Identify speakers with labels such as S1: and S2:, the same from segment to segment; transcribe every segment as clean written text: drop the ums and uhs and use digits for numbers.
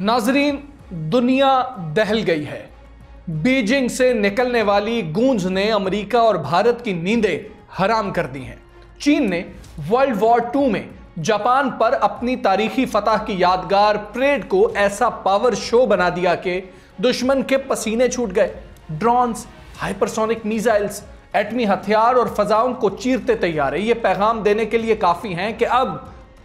S1: नाजरीन, दुनिया दहल गई है। बीजिंग से निकलने वाली गूंज ने अमेरिका और भारत की नींदें हराम कर दी हैं। चीन ने वर्ल्ड वॉर 2 में जापान पर अपनी तारीखी फतह की यादगार परेड को ऐसा पावर शो बना दिया कि दुश्मन के पसीने छूट गए। ड्रोन्स, हाइपरसोनिक मिसाइल्स, एटमी हथियार और फजाओं को चीरते तैयार है। ये पैगाम देने के लिए काफी हैं कि अब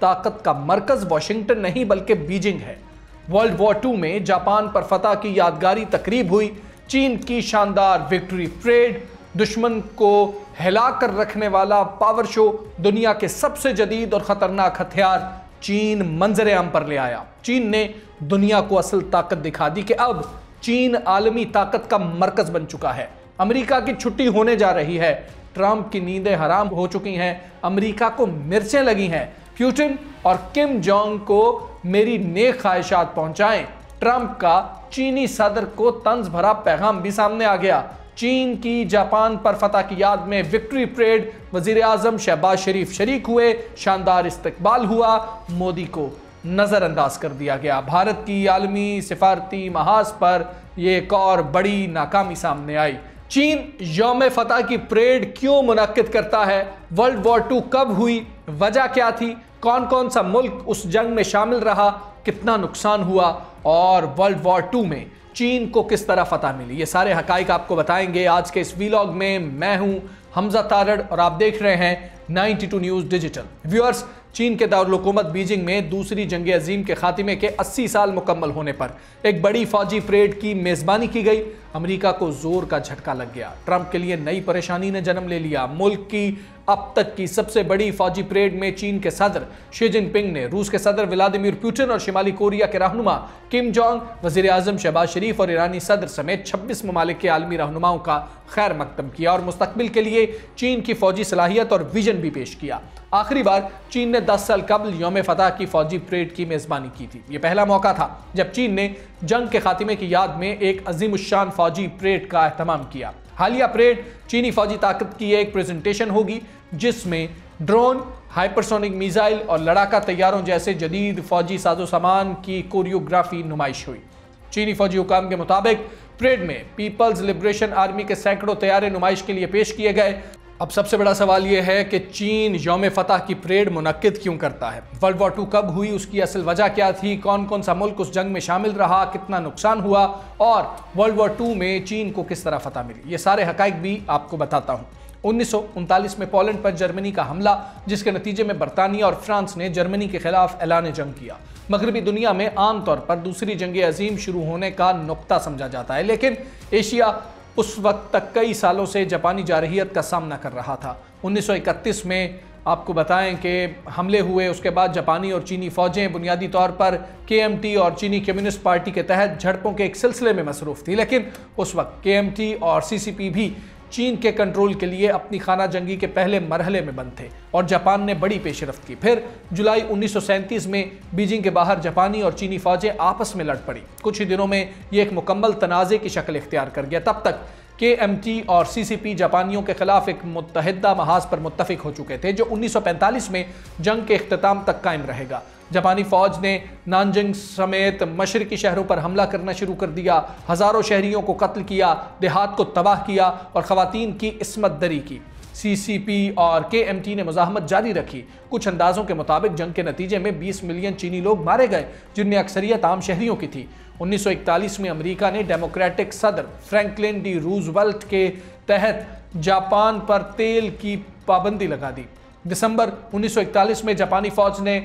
S1: ताकत का मरकज वॉशिंगटन नहीं बल्कि बीजिंग है। वर्ल्ड वॉर 2 में जापान पर फतह की यादगारी तकरीब हुई। चीन की शानदार विक्ट्री परेड, दुश्मन को हिलाकर रखने वाला पावर शो, दुनिया के सबसे जदीद और खतरनाक हथियार चीन मंजर आम पर ले आया। चीन ने दुनिया को असल ताकत दिखा दी कि अब चीन आलमी ताकत का मरकज बन चुका है। अमेरिका की छुट्टी होने जा रही है। ट्रंप की नींदें हराम हो चुकी हैं। अमेरिका को मिर्चें लगी हैं। पुतिन और किम जोंग को मेरी नेक ख्वाहिशात पहुंचाएं। ट्रंप का चीनी सदर को तंज भरा पैगाम भी सामने आ गया। चीन की जापान पर फतह की याद में विक्ट्री परेड, वजीर आजम शहबाज शरीफ शरीक हुए, शानदार इस्तकबाल हुआ, मोदी को नजरअंदाज कर दिया गया। भारत की आलमी सिफारती महाज पर यह एक और बड़ी नाकामी सामने आई। चीन यौम फतह की परेड क्यों मुनक्किद करता है? वर्ल्ड वॉर 2 कब हुई? वजह क्या थी? कौन कौन सा मुल्क उस जंग में शामिल रहा? कितना नुकसान हुआ? और वर्ल्ड वॉर 2 में चीन को किस तरह फतह मिली? ये सारे हकाइक आपको बताएंगे आज के इस वीलॉग में। मैं हूं हमजा तारड़ और आप देख रहे हैं 92 न्यूज़ डिजिटल। व्यूअर्स, चीन के दारुल हुकूमत बीजिंग में दूसरी जंग अजीम के खात्मे के 80 साल मुकम्मल होने पर एक बड़ी फौजी परेड की मेज़बानी की गई। अमेरिका को जोर का झटका लग गया। ट्रंप के लिए नई परेशानी ने जन्म ले लिया। मुल्क की अब तक की सबसे बड़ी फौजी परेड में चीन के सदर शी जिनपिंग ने रूस के सदर व्लादिमीर पुतिन और शिमाली कोरिया के रहनुमा किम जोंग, वजीर आजम शहबाज शरीफ और ईरानी सदर समेत 26 ममालिक के आलमी रहनुमाओं का खैर मकदम किया और मुस्तकबिल के लिए चीन की फौजी सलाहियत और विजन भी पेश किया। आखिरी बार चीन ने 10 साल कबल यौम फतह की फौजी परेड की मेज़बानी की थी। यह पहला मौका था जब चीन ने जंग के खात्मे की याद में एक अजीमुश्शान फौजी परेड का एहतमाम किया। हालिया परेड चीनी फौजी ताकत की एक प्रेजेंटेशन होगी जिसमें ड्रोन, हाइपरसोनिक मिसाइल और लड़ाका तैयारों जैसे जदीद फौजी साजो सामान की कोरियोग्राफी नुमाइश हुई। चीनी फौजी हुकाम के मुताबिक परेड में पीपल्स लिबरेशन आर्मी के सैकड़ों तैयारे नुमाइश के लिए पेश किए गए। अब सबसे बड़ा सवाल यह है कि चीन यौम फतह की परेड मुनक्किद क्यों करता है? वर्ल्ड वॉर 2 कब हुई? उसकी असल वजह क्या थी? कौन कौन सा मुल्क उस जंग में शामिल रहा? कितना नुकसान हुआ? और वर्ल्ड वॉर 2 में चीन को किस तरह फतह मिली? ये सारे हकाइक भी आपको बताता हूँ। 1939 में पोलैंड पर जर्मनी का हमला, जिसके नतीजे में बरतानिया और फ्रांस ने जर्मनी के खिलाफ ऐलान जंग किया। मगरबी दुनिया में आमतौर पर दूसरी जंग अजीम शुरू होने का नुक्ता समझा जाता है, लेकिन एशिया उस वक्त तक कई सालों से जापानी जारहियत का सामना कर रहा था। 1931 में आपको बताएं कि हमले हुए। उसके बाद जापानी और चीनी फौजें बुनियादी तौर पर KMT और चीनी कम्युनिस्ट पार्टी के तहत झड़पों के एक सिलसिले में मसरूफ़ थी, लेकिन उस वक्त KMT और CCP भी चीन के कंट्रोल के लिए अपनी खाना जंगी के पहले मरहले में बंद थे और जापान ने बड़ी पेशरफ्त की। फिर जुलाई 1937 में बीजिंग के बाहर जापानी और चीनी फौजें आपस में लड़ पड़ी। कुछ ही दिनों में ये एक मुकम्मल तनाज़े की शक्ल इख्तियार कर गया। तब तक KMT और CCP जापानियों के खिलाफ एक मुत्तहिदा महाज पर मुत्तफिक हो चुके थे, जो 1945 में जंग के इख्तिताम तक कायम रहेगा। जापानी फौज ने नानजिंग समेत मशरकी शहरों पर हमला करना शुरू कर दिया, हज़ारों शहरियों को कत्ल किया, देहात को तबाह किया और ख़वातीन की इस्मत दरी की। CCP और KMT ने मुज़ाहमत जारी रखी। कुछ अंदाजों के मुताबिक जंग के नतीजे में 20 मिलियन चीनी लोग मारे गए, जिनमें अक्सरियत आम शहरियों की थी। 1941 में अमेरिका ने डेमोक्रेटिक सदर फ्रैंकलिन डी रूजवेल्ट के तहत जापान पर तेल की पाबंदी लगा दी। दिसंबर 1941 में जापानी फौज ने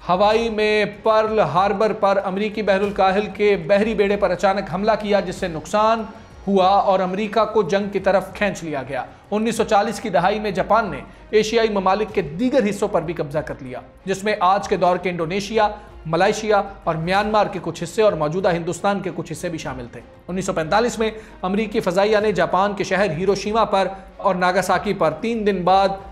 S1: हवाई में पर्ल हार्बर पर अमेरिकी बहरुल काहिल के बहरी बेड़े पर अचानक हमला किया, जिससे नुकसान हुआ और अमेरिका को जंग की तरफ खींच लिया गया। 1940 की दहाई में जापान ने एशियाई ममालिक के दीगर हिस्सों पर भी कब्जा कर लिया, जिसमें आज के दौर के इंडोनेशिया, मलाइशिया और म्यांमार के कुछ हिस्से और मौजूदा हिंदुस्तान के कुछ हिस्से भी शामिल थे। 1945 में अमेरिकी फ़ज़ाइया ने जापान के शहर हिरोशिमा पर और नागासाकी पर 3 दिन बाद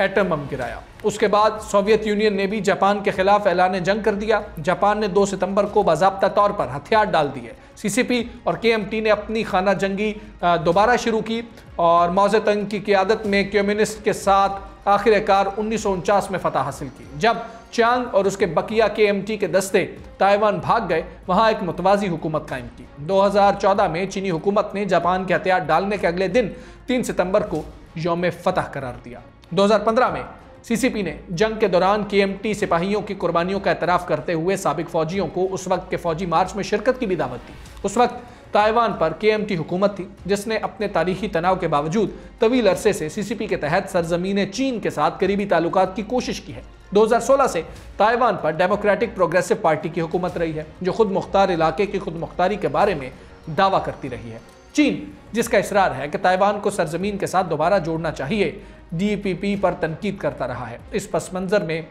S1: एटम बम गिराया। उसके बाद सोवियत यूनियन ने भी जापान के खिलाफ ऐलान जंग कर दिया। जापान ने 2 सितंबर को बाज़ाब्ता तौर पर हथियार डाल दिए। CCP और KMT ने अपनी खाना जंगी दोबारा शुरू की और मौज़ेतंग की क़ियादत में कम्युनिस्ट के साथ आखिरकार 1949 में फतह हासिल की, जब चांग और उसके बकिया KMT के दस्ते ताइवान भाग गए, वहां एक मुतवाजी हुकूमत कायम की। 2014 में चीनी हुकूमत ने जापान के हथियार डालने के अगले दिन 3 सितंबर को यौम फतह करार दिया। 2015 में CCP ने जंग के दौरान KMT सिपाहियों की कुर्बानियों का एतराफ़ करते हुए साबिक फौजियों को उस वक्त के फौजी मार्च में शिरकत की भी दावत दी। उस वक्त ताइवान पर KMT हुकूमत थी, जिसने अपने तारीखी तनाव के बावजूद तवील अरसे से CCP के तहत सरजमीन चीन के साथ करीबी ताल्लुकात की कोशिश की है। 2016 से ताइवान पर डेमोक्रेटिक प्रोग्रेसिव पार्टी की हुकूमत रही है, जो खुद मुख्तार इलाके की खुद मुख्तारी के बारे में दावा करती रही है। चीन, जिसका इसरार है कि ताइवान को सरजमीन के साथ दोबारा जोड़ना चाहिए, DPP पर तनकीद करता रहा है। इस पस मंज़र में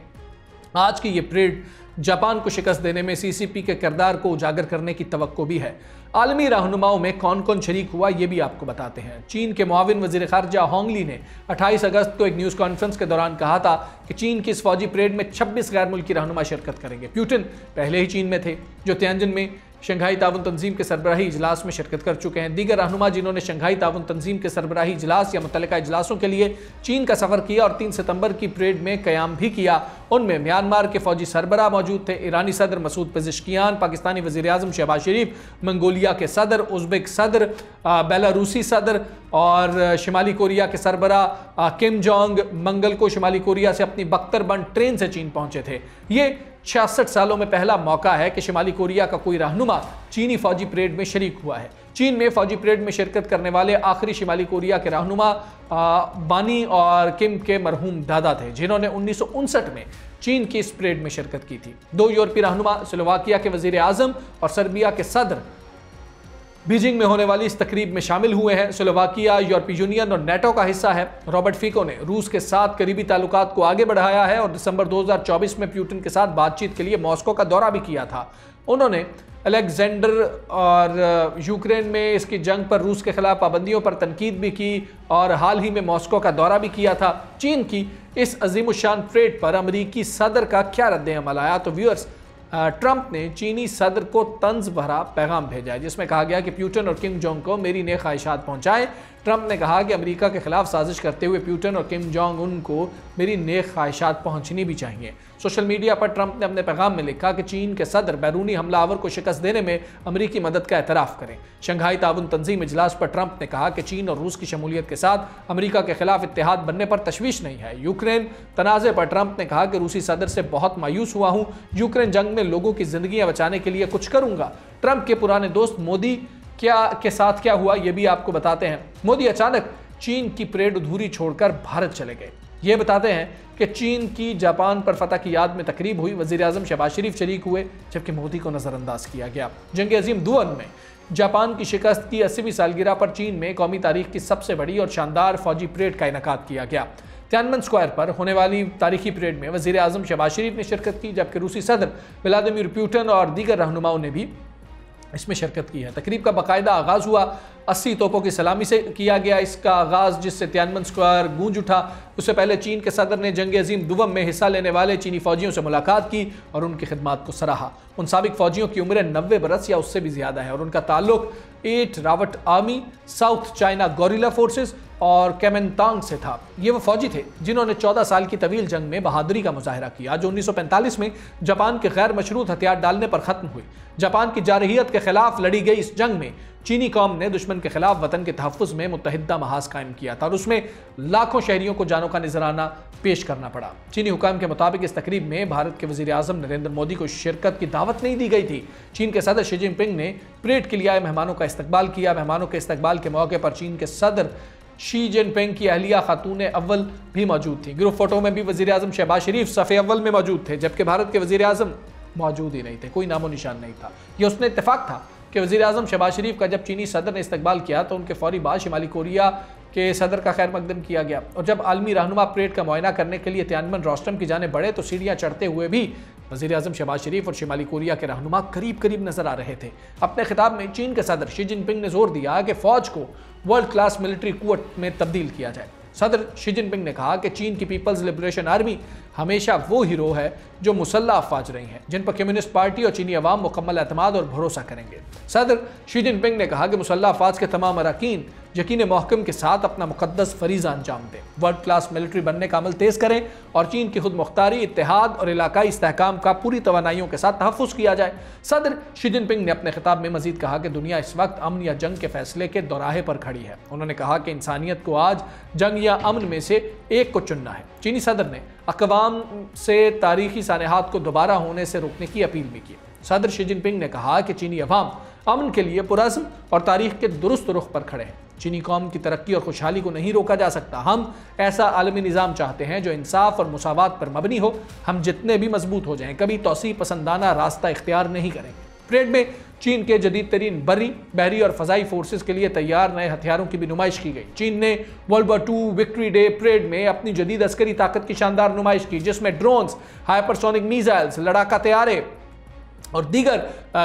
S1: आज की ये परेड जापान को शिकस्त देने में CCP के किरदार को उजागर करने की तवक्को भी है। आलमी रहनुमाओं में कौन कौन शरीक हुआ, ये भी आपको बताते हैं। चीन के मुआविन वज़ीर ख़ारजा होंग ली ने 28 अगस्त को एक न्यूज़ कॉन्फ्रेंस के दौरान कहा था कि चीन की इस फौजी परेड में 26 गैर मुल्की रहनुमा शिरकत करेंगे। पुतिन पहले ही चीन में थे, जो तियानजिन में शंघाई ताउन तंजीम के सरबराही इजलास में शिरकत कर चुके हैं। दीगर रहनुमा जिन्होंने शंघाई ताउन तंजीम के सरबराही इजलास या मुतल्लिका इजलासों के लिए चीन का सफ़र किया और 3 सितंबर की परेड में क़याम भी किया, उनमें म्यांमार के फौजी सरबराह मौजूद थे, ईरानी सदर मसूद पेज़ेश्कियान, पाकिस्तानी वज़ीर आज़म शहबाज शरीफ, मंगोलिया के सदर, उज़्बेक सदर, बेलारूसी सदर और शिमाली कोरिया के सरबराह किम जोंग मंगल को शिमाली कोरिया से अपनी बख्तरबंद ट्रेन से चीन पहुंचे थे। ये 66 सालों में पहला मौका है कि शिमाली कोरिया का कोई रहनुमा चीनी फौजी परेड में शरीक हुआ है। चीन में फौजी परेड में शिरकत करने वाले आखिरी शिमाली कोरिया के रहनुमा बानी और किम के मरहूम दादा थे, जिन्होंने 1959 में चीन की इस परेड में शिरकत की थी। 2 यूरोपीय रहनुमा स्लोवाकिया के वज़ीर आज़म और सर्बिया के सदर बीजिंग में होने वाली इस तकरीब में शामिल हुए हैं। स्लोवाकिया यूरोपीय यूनियन और नेटो का हिस्सा है। रॉबर्ट फीको ने रूस के साथ करीबी ताल्लुकात को आगे बढ़ाया है और दिसंबर 2024 में पुतिन के साथ बातचीत के लिए मॉस्को का दौरा भी किया था। उन्होंने अलेक्जेंडर और यूक्रेन में इसकी जंग पर रूस के खिलाफ पाबंदियों पर तनकीद भी की और हाल ही में मॉस्को का दौरा भी किया था। चीन की इस अजीमुशान परेड पर अमरीकी सदर का क्या रद्द-ए-अमल आया, तो व्यूअर्स, ट्रंप ने चीनी सदर को तंज भरा पैगाम भेजा है, जिसमें कहा गया कि पुतिन और किम जोंग को मेरी नेक ख्वाहिशात पहुंचाएं। ट्रंप ने कहा कि अमेरिका के खिलाफ साजिश करते हुए पुतिन और किम जोंग उन को मेरी नेक ख्वाहिशात पहुंचनी भी चाहिए। सोशल मीडिया पर ट्रंप ने अपने पैगाम में लिखा कि चीन के सदर बैरूनी हमलावर को शिकस्त देने में अमेरिकी मदद का एतराफ़ करें। शंघाई ताउन तंजीम इजलास पर ट्रंप ने कहा कि चीन और रूस की शमूलियत के साथ अमेरिका के खिलाफ इत्तेहाद बनने पर तशवीश नहीं है। यूक्रेन तनाज़े पर ट्रंप ने कहा कि रूसी सदर से बहुत मायूस हुआ हूँ, यूक्रेन जंग में लोगों की जिंदगियां बचाने के लिए कुछ करूंगा। ट्रंप के पुराने दोस्त मोदी के साथ क्या हुआ, ये भी आपको बताते हैं। मोदी अचानक चीन की परेड अधूरी छोड़कर भारत चले गए। ये बताते हैं कि चीन की जापान पर फतह की याद में तकरीब हुई, वज़ीर आज़म शहबाज शरीफ शरीक हुए, जबकि मोदी को नज़रअंदाज किया गया। जंग अजीम दुवन में जापान की शिकस्त की 80वीं सालगिरह पर चीन में कौमी तारीख की सबसे बड़ी और शानदार फौजी परेड का इनेकाद किया गया। तियाननमेन स्क्वायर पर होने वाली तारीखी परेड में वज़ीर आज़म शहबाज शरीफ ने शिरकत की, जबकि रूसी सदर व्लादिमीर पुतिन और दीगर रहनुमाओं ने भी इसमें शिरकत की है। तकरीब का बाकायदा आगाज़ हुआ 80 तोपों की सलामी से किया गया। इसका आगाज़, जिससे तियाननमेन स्क्वायर गूंज उठा, उससे पहले चीन के सदर ने जंग अजीम दुवम में हिस्सा लेने वाले चीनी फौजियों से मुलाकात की और उनकी खिदमात को सराहा। उन साबिक फौजियों की उम्र 90 बरस या उससे भी ज़्यादा है और उनका ताल्लुक 8 route army, south China guerrilla forces और केमेंतांग से था। ये वो फौजी थे जिन्होंने 14 साल की तवील जंग में बहादुरी का मुजाहरा किया, जो 1945 में जापान के गैर मशरूत हथियार डालने पर ख़त्म हुई। जापान की जारहियत के खिलाफ लड़ी गई इस जंग में चीनी कौम ने दुश्मन के खिलाफ वतन के तहफ़्फ़ुज़ में मुत्तहिदा महाज कायम किया था और उसमें लाखों शहरियों को जानों का नजराना पेश करना पड़ा। चीनी हुकाम के मुताबिक इस तकरीब में भारत के वज़ीर आज़म नरेंद्र मोदी को शिरकत की दावत नहीं दी गई थी। चीन के सदर शी जिनपिंग ने परेड के लिए आए मेहमानों का इस्तकबाल किया। मेहमानों के इस्तकबाल के मौके पर चीन के सदर शी जिनपिंग की अहलिया खातून अव्वल भी मौजूद थी। ग्रुप फोटो में भी वज़ीर आज़म शहबाज शरीफ सफ़े अव्वल में मौजूद थे, जबकि भारत के वज़ीर आज़म मौजूद ही नहीं थे, कोई नामो निशान नहीं था। यह उसने इत्तेफाक था कि वज़ीर आज़म शहबाज शरीफ का जब चीनी सदर ने इस्तकबाल किया तो उनके फौरी बाद शिमाली कोरिया के सदर का खैर मकदम किया गया और जब आलमी रहनुमा परेड का मुआयना करने के लिए तियाननमेन रोस्टम की जाने बढ़े तो सीढ़ियाँ चढ़ते हुए भी वज़ीर आज़म शहबाज शरीफ और शिमाली कोरिया के रहनुमा करीब करीब नजर आ रहे थे। अपने खिताब में चीन के सदर शी जिनपिंग ने जोर दिया कि फ़ौज को वर्ल्ड क्लास मिलिट्री कुव्वत में तब्दील किया जाए। सदर शी जिनपिंग ने कहा कि चीन की पीपल्स लिबरेशन आर्मी हमेशा वो हीरो है जो मुसल्लह अफवाज रही हैं, जिन पर कम्युनिस्ट पार्टी और चीनी अवाम मुकम्मल एतमाद और भरोसा करेंगे। सदर शी जिनपिंग ने कहा कि मुसल्लह अफवाज के तमाम अरकान यकीन महकम के साथ अपना मुकद्दस फरीज़ा अंजाम दें, वर्ल्ड क्लास मिलिट्री बनने का अमल तेज़ करें और चीन की खुद मुख्तारी, इत्तेहाद और इलाकाई इस्तेहकाम का पूरी तवानाइयों के साथ तहफ़्फ़ुज़ किया जाए। सदर शी जिनपिंग ने अपने खिताब में मजीद कहा कि दुनिया इस वक्त अमन या जंग के फैसले के दौराहे पर खड़ी है। उन्होंने कहा कि इंसानियत को आज जंग या अमन में से एक को चुनना है। चीनी सदर ने अक़वाम से तारीखी सानहात को दोबारा होने से रोकने की अपील भी की। सदर शी जिनपिंग ने कहा कि चीनी अवाम अमन के लिए पुरअज़्म और तारीख के दुरुस्त रुख पर खड़े हैं। चीनी कौम की तरक्की और खुशहाली को नहीं रोका जा सकता। हम ऐसा आलमी निज़ाम चाहते हैं जो इंसाफ और मुसावात पर मबनी हो। हम जितने भी मजबूत हो जाएं, कभी तौसीब पसंदाना रास्ता इख्तियार नहीं करेंगे। परेड में चीन के जदीद तरीन बर्री, बहरी और फ़ज़ाई फोर्सेस के लिए तैयार नए हथियारों की भी नुमाइश की गई। चीन ने world war 2 victory day parade में अपनी जदीद अस्करी ताकत की शानदार नुमाइश की, जिसमें ड्रोन्स, हाइपरसोनिक मिसाइल्स, लड़ाका तैयारे और दीगर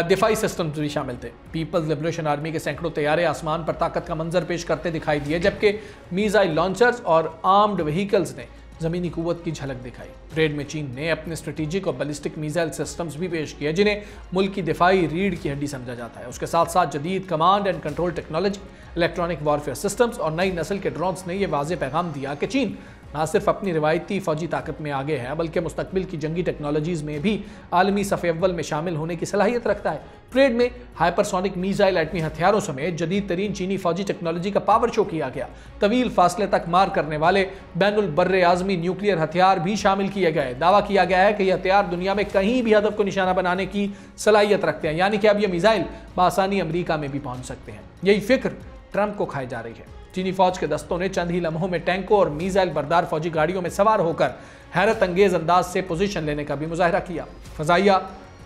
S1: दिफाई सिस्टम्स भी शामिल थे। पीपल्स लिबरेशन आर्मी के सैकड़ों तैयारे आसमान पर ताकत का मंजर पेश करते दिखाई दिए, जबकि मिसाइल लॉन्चर्स और आर्म्ड व्हीकल्स ने ज़मीनी कुव्वत की झलक दिखाई। परेड में चीन ने अपने स्ट्रेटेजिक और बैलिस्टिक मिसाइल सिस्टम्स भी पेश किए, जिन्हें मुल्क की दिफाई रीढ़ की हड्डी समझा जाता है। उसके साथ साथ जदीद command and control technology, electronic warfare systems और नई नस्ल के ड्रोन्स ने यह वाज़ेह पैगाम दिया कि चीन न सिर्फ अपनी रिवायती फौजी ताकत में आगे है, बल्कि मुस्तकबिल की जंगी टेक्नोलॉजीज़ में भी आलमी सफ़े अव्वल में शामिल होने की सलाहियत रखता है। परेड में हाइपरसोनिक मिसाइल, एटमी हथियारों समेत जदीद तरीन चीनी फौजी टेक्नोलॉजी का पावर शो किया गया। तवील फासले तक मार करने वाले बैनुल बर्रे आज़मी न्यूक्लियर हथियार भी शामिल किए गए। दावा किया गया है कि यह हथियार दुनिया में कहीं भी हदफ को निशाना बनाने की सलाहियत रखते हैं, यानी कि अब यह मिसाइल बआसानी अमरीका में भी पहुंच सकते हैं। यही फिक्र ट्रंप को खाई जा रही है। चीनी फौज के दस्तों ने चंद ही लम्हों में टैंकों और मिसाइल बरदार फौजी गाड़ियों में सवार होकर हैरत अंगेज अंदाज से पोजीशन लेने का भी मुजाहरा किया। फजाइया,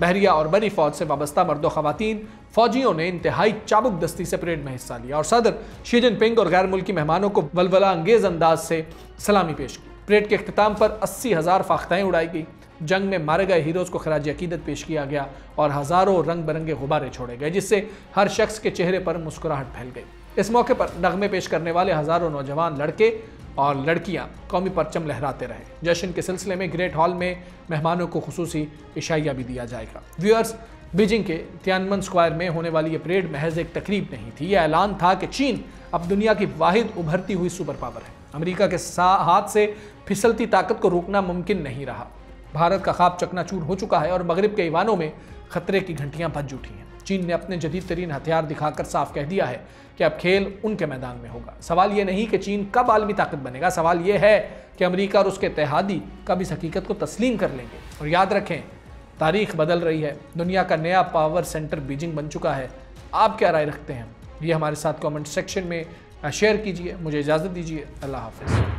S1: बहरिया और बरी फौज से वाबस्ता मर्द खवातीन फौजियों ने इंतहाई चाबुक दस्ती से परेड में हिस्सा लिया और सदर शी जिनपिंग और गैर मुल्की मेहमानों को वलवला अंगेज अंदाज से सलामी पेश की। परेड के अख्ताम पर 80,000 फाख्ताएँ उड़ाई गई। जंग में मारे गए हीरोज़ को खराज अकीदत पेश किया गया और हज़ारों रंग बिरंगे गुब्बारे छोड़े गए, जिससे हर शख्स के चेहरे पर मुस्कुराहट फैल गई। इस मौके पर नगमे पेश करने वाले हज़ारों नौजवान लड़के और लड़कियां कौमी परचम लहराते रहे। जश्न के सिलसिले में ग्रेट हॉल में मेहमानों को खुसूसी इशाइया भी दिया जाएगा। व्यूअर्स, बीजिंग के तियानमन स्क्वायर में होने वाली ये परेड महज एक तकरीब नहीं थी, यह ऐलान था कि चीन अब दुनिया की वाहिद उभरती हुई सुपर पावर है। अमेरिका के हाथ से फिसलती ताकत को रोकना मुमकिन नहीं रहा। भारत का ख्वाब चकनाचूर हो चुका है और मगरिब के ईवानों में खतरे की घंटियां बज उठी हैं। चीन ने अपने जदीद तरीन हथियार दिखाकर साफ कह दिया है कि अब खेल उनके मैदान में होगा। सवाल ये नहीं कि चीन कब आलमी ताकत बनेगा, सवाल ये है कि अमेरिका और उसके इत्तेहादी कब इस हकीकत को तस्लीम कर लेंगे। और याद रखें, तारीख बदल रही है, दुनिया का नया पावर सेंटर बीजिंग बन चुका है। आप क्या राय रखते हैं, ये हमारे साथ कमेंट सेक्शन में शेयर कीजिए। मुझे इजाज़त दीजिए। अल्लाह हाफ़िज़।